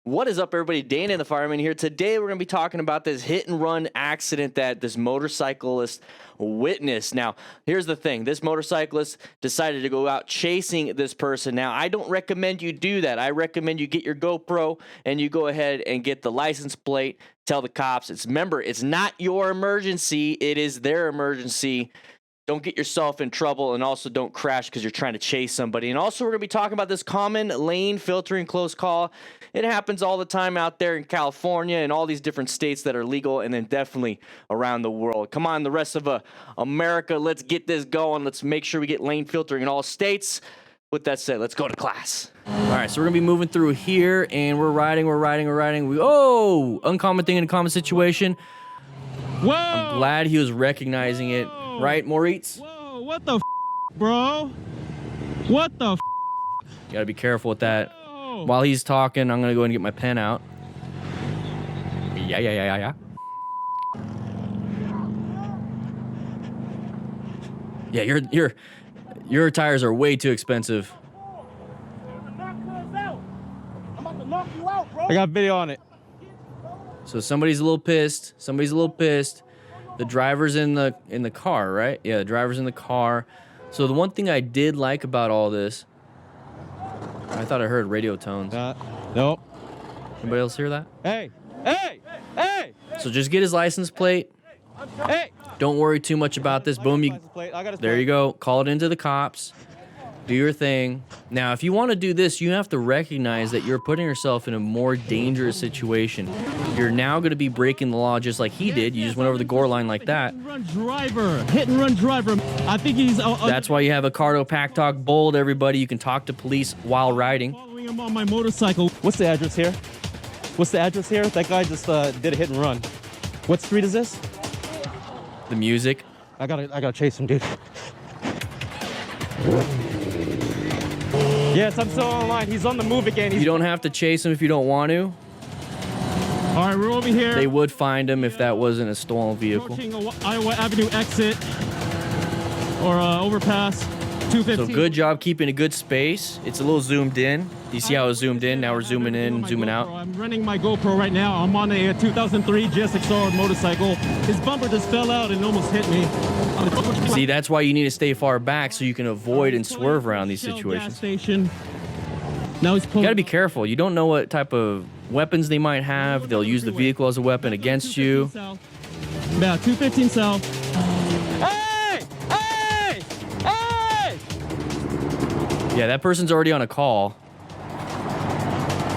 What is up, everybody? Dan and the Fireman here. Today, we're going to be talking about this hit-and-run accident that this motorcyclist witnessed. Now, here's the thing. This motorcyclist decided to go out chasing this person. Now, I don't recommend you do that. I recommend you get your GoPro and you go ahead and get the license plate. Tell the cops. Remember, it's not your emergency. It is their emergency. Don't get yourself in trouble, and also don't crash because you're trying to chase somebody. And also, we're going to be talking about this common lane filtering close call. It happens all the time out there in California and all these different states that are legal, and then definitely around the world. Come on, the rest of America, let's get this going. Let's make sure we get lane filtering in all states. With that said, let's go to class. All right, so we're going to be moving through here, and we're riding. Oh, uncommon thing in a common situation. Whoa! I'm glad he was recognizing it. Right, Moritz? Whoa, what the bro? What the You gotta be careful with that. Whoa. While he's talking, I'm gonna go and get my pen out. Yeah. Yeah, your tires are way too expensive. I got video on it. So somebody's a little pissed. The driver's in the car, right? Yeah, the driver's in the car. So the one thing I did like about all this, I thought I heard radio tones. Nope. Anybody else hear that? Hey! So just get his license plate. Hey! Don't worry too much about this. Boom, there you go. Call it into the cops. Do your thing. Now, if you want to do this, you have to recognize that you're putting yourself in a more dangerous situation. You're now going to be breaking the law just like he did. You just went over the gore line like that. Hit and run driver. I think he's... That's why you have a Cardo Pack Talk Bold, everybody. You can talk to police while riding. Following him on my motorcycle. What's the address here? That guy just did a hit and run. What street is this? The music. I gotta chase him, dude. Yes, I'm still online. He's on the move again. You don't have to chase him if you don't want to. All right, we're over here. They would find him if that wasn't a stolen vehicle. Approaching Iowa Avenue exit or overpass 215. So good job keeping a good space. It's a little zoomed in. You see how it's zoomed in? Now we're zooming in, zooming out. I'm running my GoPro right now. I'm on a 2003 GSX-R motorcycle. His bumper just fell out and almost hit me. See, that's why you need to stay far back so you can avoid and swerve around these situations. Now he's you gotta be careful. You don't know what type of weapons they might have. They'll use the vehicle as a weapon against you. About 215 south. Hey! Yeah, that person's already on a call.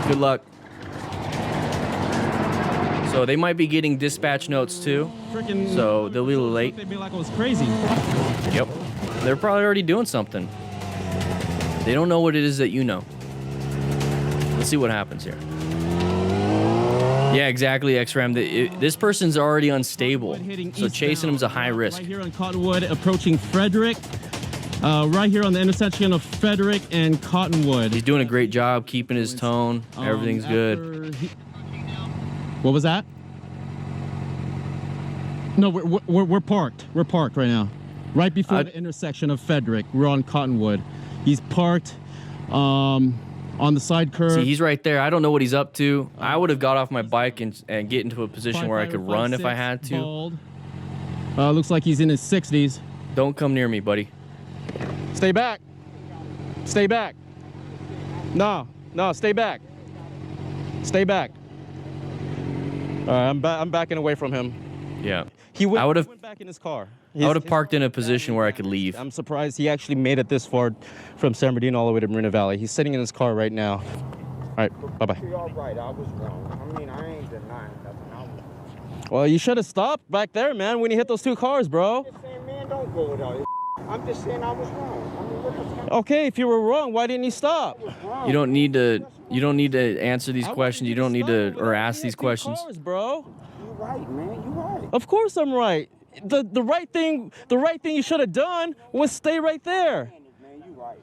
Good luck. So they might be getting dispatch notes too. So they'll be a little late. They'd be like I was crazy. Yep. They're probably already doing something. They don't know what it is that you know. Let's see what happens here. Yeah, exactly, X-Ram. This person's already unstable. So chasing him is a high risk. Right here on Cottonwood, approaching Frederick. Right here on the intersection of Frederick and Cottonwood. He's doing a great job keeping his tone. Everything's good. What was that? No, we're parked. We're parked right now. Right before the intersection of Frederick. We're on Cottonwood. He's parked on the side curb. See, he's right there. I don't know what he's up to. I would have got off my bike and get into a position where I could run if I had to. Looks like he's in his 60s. Don't come near me, buddy. Stay back. Stay back. No, stay back. Stay back. All right, I'm backing away from him. Yeah. He went back in his car. I would have parked in a position where I could leave. I'm surprised he actually made it this far from San Bernardino all the way to Marina Valley. He's sitting in his car right now. All right, bye-bye. You're all right. I was wrong. I mean, I ain't denying nothing. I was wrong. Well, you should have stopped back there, man, when you hit those two cars, bro. I'm just saying, man, don't go with all this. I'm just saying I was wrong. I mean, what else? Okay, if you were wrong, why didn't you stop? You don't need to answer these questions. You don't need to or ask these questions. Cars, bro. You're right, man. You're right. Of course I'm right. The right thing you should have done was stay right there. Man, you're right.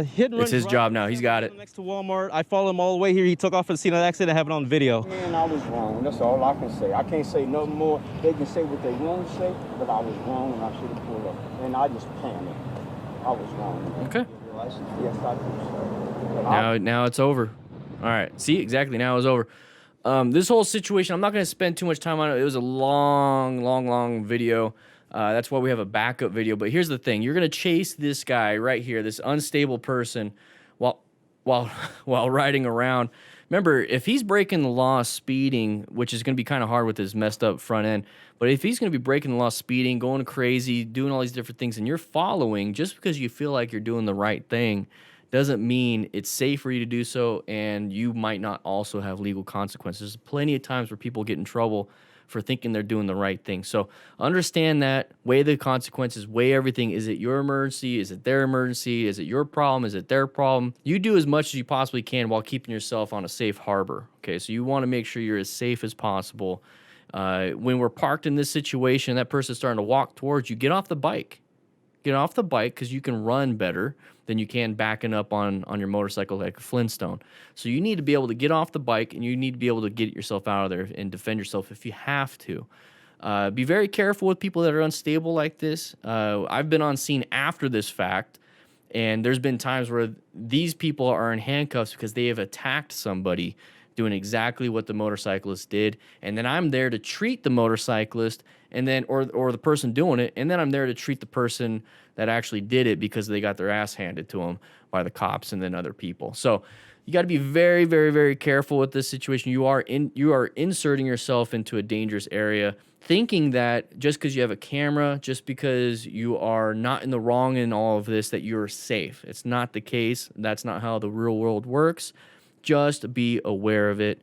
Hit and run. It's his job now. He's got it. Next to Walmart. I followed him all the way here. He took off at the scene of the accident. I have it on video. Man, I was wrong. That's all I can say. I can't say no more. They can say what they want to say, but I was wrong and I should have pulled up. And I just panicked. I was wrong. Man. Okay. Yes, I do, sir. Now it's over. All right. See, exactly. Now it's over. This whole situation, I'm not going to spend too much time on it. It was a long video. That's why we have a backup video. But here's the thing. You're going to chase this guy right here, this unstable person, while riding around. Remember, if he's breaking the law speeding, which is going to be kind of hard with his messed up front end, but if he's going to be breaking the law speeding, going crazy, doing all these different things, and you're following, just because you feel like you're doing the right thing doesn't mean it's safe for you to do so, and you might not also have legal consequences. There's plenty of times where people get in trouble for thinking they're doing the right thing. So understand that, weigh the consequences, weigh everything. Is it your emergency? Is it their emergency? Is it your problem? Is it their problem? You do as much as you possibly can while keeping yourself on a safe harbor. Okay, so you want to make sure you're as safe as possible. When we're parked in this situation, that person's starting to walk towards you, get off the bike. Get off the bike, because you can run better than you can backing up on your motorcycle like a Flintstone. So you need to be able to get off the bike, and you need to be able to get yourself out of there and defend yourself if you have to. Be very careful with people that are unstable like this. I've been on scene after this fact, and there's been times where these people are in handcuffs because they have attacked somebody doing exactly what the motorcyclist did, and then I'm there to treat the motorcyclist, and then or the person doing it, and then I'm there to treat the person that actually did it because they got their ass handed to them by the cops and then other people. So you got to be very, very, very careful with this situation. You are inserting yourself into a dangerous area, thinking that just because you have a camera, just because you are not in the wrong in all of this, that you're safe. It's not the case. That's not how the real world works. Just be aware of it.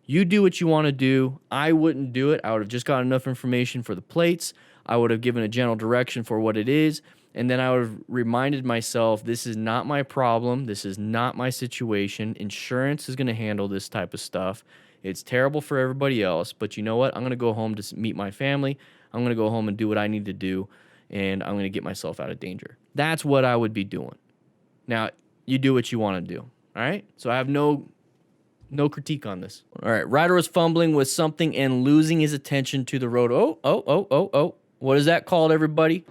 You do what you want to do. I wouldn't do it. I would have just got enough information for the plates. I would have given a general direction for what it is. And then I would have reminded myself, this is not my problem. This is not my situation. Insurance is going to handle this type of stuff. It's terrible for everybody else. But you know what? I'm going to go home to meet my family. I'm going to go home and do what I need to do. And I'm going to get myself out of danger. That's what I would be doing. Now, you do what you want to do. All right? So I have no critique on this. All right. Rider was fumbling with something and losing his attention to the road. Oh. What is that called, everybody?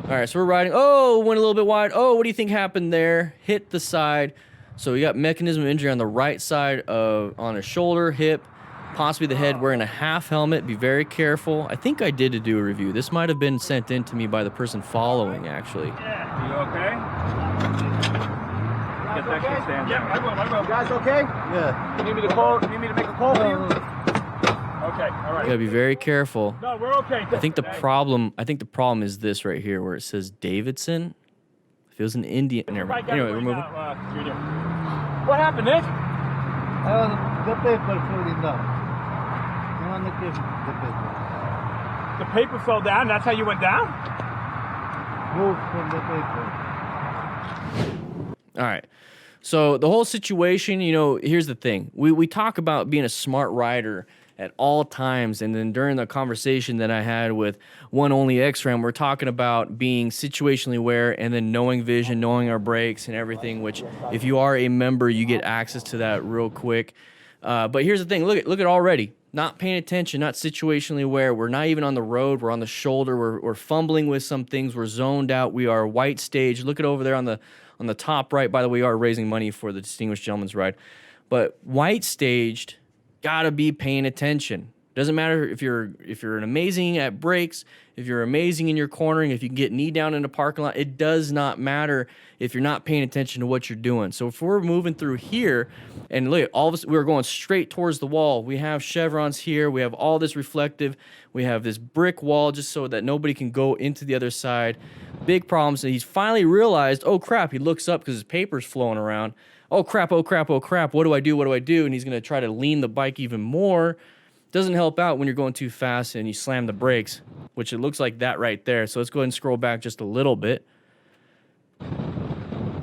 All right. So we're riding. Oh, went a little bit wide. Oh, what do you think happened there? Hit the side. So we got mechanism of injury on the right side on his shoulder, hip, possibly the head, wearing a half helmet. Be very careful. I think I did do a review. This might have been sent in to me by the person following, actually. Yeah. You okay? Get that shit stand down. I will. You guys okay? Yeah. You need me to call? You need me to make a call for you? Okay. All right. You gotta be very careful. No, we're okay. I think the problem is this right here, where it says Davidson. If it was an Indian. Anyway, we're moving. What happened, Nick? The paper falling down. You want to give the paper? The paper fell down. That's how you went down? Move from the paper. All right. So the whole situation, here's the thing. We talk about being a smart rider at all times, and then during the conversation that I had with One Only X-Ram, we're talking about being situationally aware and then knowing vision, knowing our brakes and everything, which if you are a member, you get access to that real quick. But here's the thing. Look at already. Not paying attention, not situationally aware. We're not even on the road. We're on the shoulder. We're fumbling with some things. We're zoned out. We are white stage. Look at over there on the top right. By the way, we are raising money for the Distinguished Gentleman's Ride. But white staged, gotta be paying attention. Doesn't matter if you're an amazing at brakes, if you're amazing in your cornering, if you can get knee down in the parking lot. It does not matter if you're not paying attention to what you're doing. So if we're moving through here, and look, all of us, we're going straight towards the wall. We have chevrons here. We have all this reflective. We have this brick wall just so that nobody can go into the other side. Big problems. And he's finally realized, oh crap, he looks up because his paper's flowing around. Oh crap, oh crap, oh crap. What do I do? And he's going to try to lean the bike even more. Doesn't help out when you're going too fast and you slam the brakes, which it looks like that right there. So let's go ahead and scroll back just a little bit.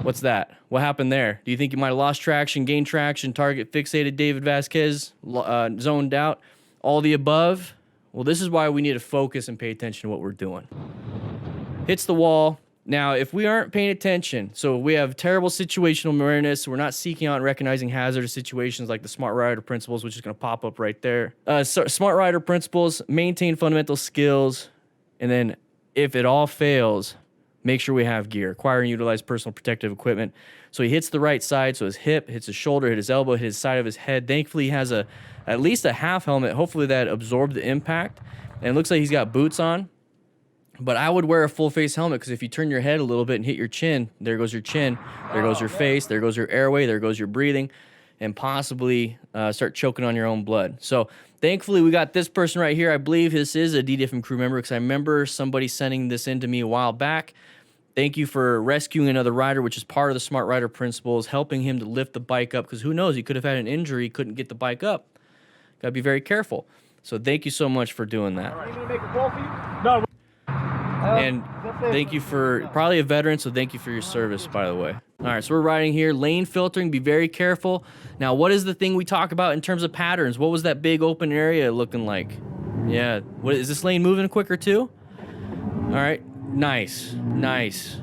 What's that? What happened there? Do you think you might have lost traction, gained traction, target fixated, David Vasquez, zoned out, all the above? Well, this is why we need to focus and pay attention to what we're doing. Hits the wall. Now, if we aren't paying attention, so we have terrible situational awareness, we're not seeking out and recognizing hazardous situations like the SMART Rider principles, which is going to pop up right there. SMART Rider principles, maintain fundamental skills, and then if it all fails, make sure we have gear. Acquire and utilize personal protective equipment. So he hits the right side, so his hip, hits his shoulder, hit his elbow, hit his side of his head. Thankfully, he has at least a half helmet. Hopefully that absorbed the impact. And it looks like he's got boots on. But I would wear a full face helmet, because if you turn your head a little bit and hit your chin, there goes your chin, there goes your face, there goes your airway, there goes your breathing, and possibly start choking on your own blood. So thankfully we got this person right here. I believe this is a DDFM crew member, because I remember somebody sending this in to me a while back. Thank you for rescuing another rider, which is part of the Smart Rider principles, helping him to lift the bike up, because who knows, he could have had an injury, couldn't get the bike up. Got to be very careful. So thank you so much for doing that. You need me to make a call for you? No. And thank you for, probably a veteran, so thank you for your service, by the way. All right, so we're riding here. Lane filtering, be very careful. Now, what is the thing we talk about in terms of patterns? What was that big open area looking like? Yeah, what is this lane moving quicker too? All right, nice, nice.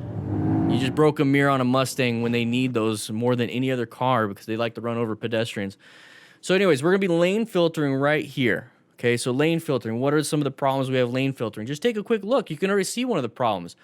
You just broke a mirror on a Mustang when they need those more than any other car, because they like to run over pedestrians. So anyways, we're gonna be lane filtering right here. Okay, so lane filtering, what are some of the problems we have lane filtering? Just take a quick look. You can already see one of the problems.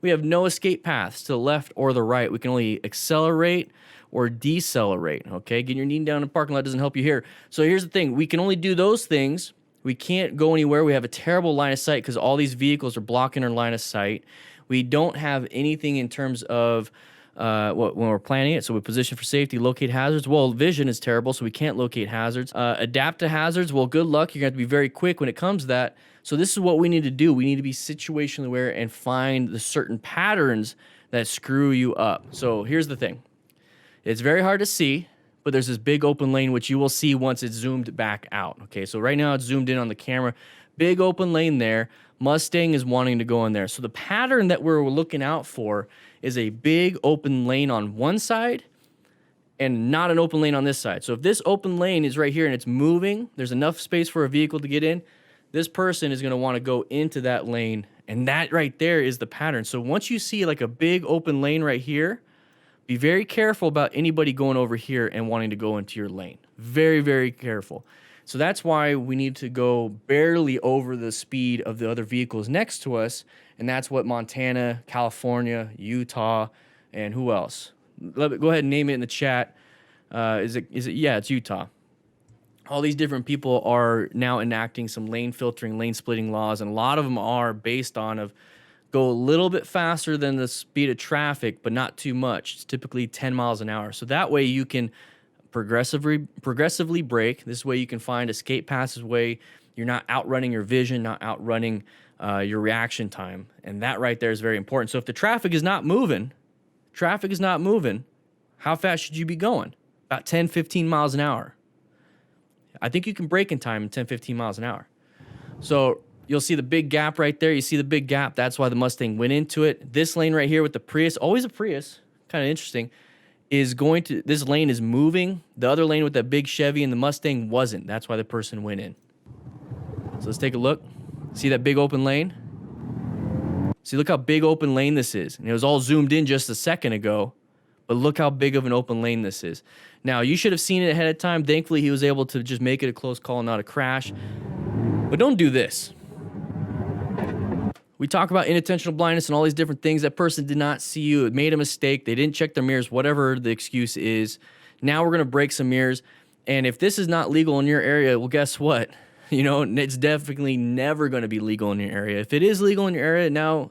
We have no escape paths to the left or the right. We can only accelerate or decelerate, okay? Getting your knee down in the parking lot doesn't help you here. So here's the thing. We can only do those things. We can't go anywhere. We have a terrible line of sight because all these vehicles are blocking our line of sight. We don't have anything in terms of when we're planning it. So we position for safety, locate hazards. Well, vision is terrible, so we can't locate hazards. Adapt to hazards. Well, good luck. You're going to have to be very quick when it comes to that. So this is what we need to do. We need to be situationally aware and find the certain patterns that screw you up. So here's the thing. It's very hard to see, but there's this big open lane, which you will see once it's zoomed back out. Okay, so right now it's zoomed in on the camera. Big open lane there. Mustang is wanting to go in there. So the pattern that we're looking out for is a big open lane on one side and not an open lane on this side. So if this open lane is right here and it's moving, there's enough space for a vehicle to get in, this person is going to want to go into that lane, and that right there is the pattern. So once you see like a big open lane right here, be very careful about anybody going over here and wanting to go into your lane. Very, very careful. So that's why we need to go barely over the speed of the other vehicles next to us, and that's what Montana, California, Utah, and who else? Go ahead and name it in the chat. Is it? Yeah, it's Utah. All these different people are now enacting some lane filtering, lane splitting laws, and a lot of them are based on of go a little bit faster than the speed of traffic, but not too much. It's typically 10 miles an hour. So that way you can progressively brake. This way you can find escape paths. This way you're not outrunning your vision, not outrunning your reaction time. And that right there is very important. So if the traffic is not moving, how fast should you be going? About 10, 15 miles an hour. I think you can brake in time in 10, 15 miles an hour. So you'll see the big gap right there. You see the big gap. That's why the Mustang went into it. This lane right here with the Prius, always a Prius, kind of interesting, is going to, this lane is moving. The other lane with that big Chevy and the Mustang wasn't. That's why the person went in. So let's take a look. See that big open lane? See, look how big open lane this is. And it was all zoomed in just a second ago, but look how big of an open lane this is. Now, you should have seen it ahead of time. Thankfully, he was able to just make it a close call, not a crash. But don't do this. We talk about inattentional blindness and all these different things. That person did not see you. It made a mistake. They didn't check their mirrors, whatever the excuse is. Now we're going to break some mirrors. And if this is not legal in your area, well, guess what? You know, it's definitely never going to be legal in your area. If it is legal in your area, now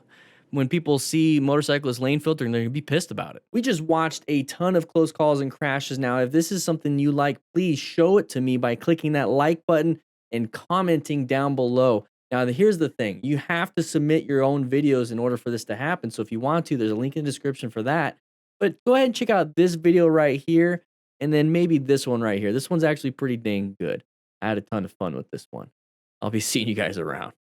when people see motorcyclists lane filtering, they're going to be pissed about it. We just watched a ton of close calls and crashes. Now, if this is something you like, please show it to me by clicking that like button and commenting down below. Now, here's the thing. You have to submit your own videos in order for this to happen. So if you want to, there's a link in the description for that. But go ahead and check out this video right here, and then maybe this one right here. This one's actually pretty dang good. I had a ton of fun with this one. I'll be seeing you guys around.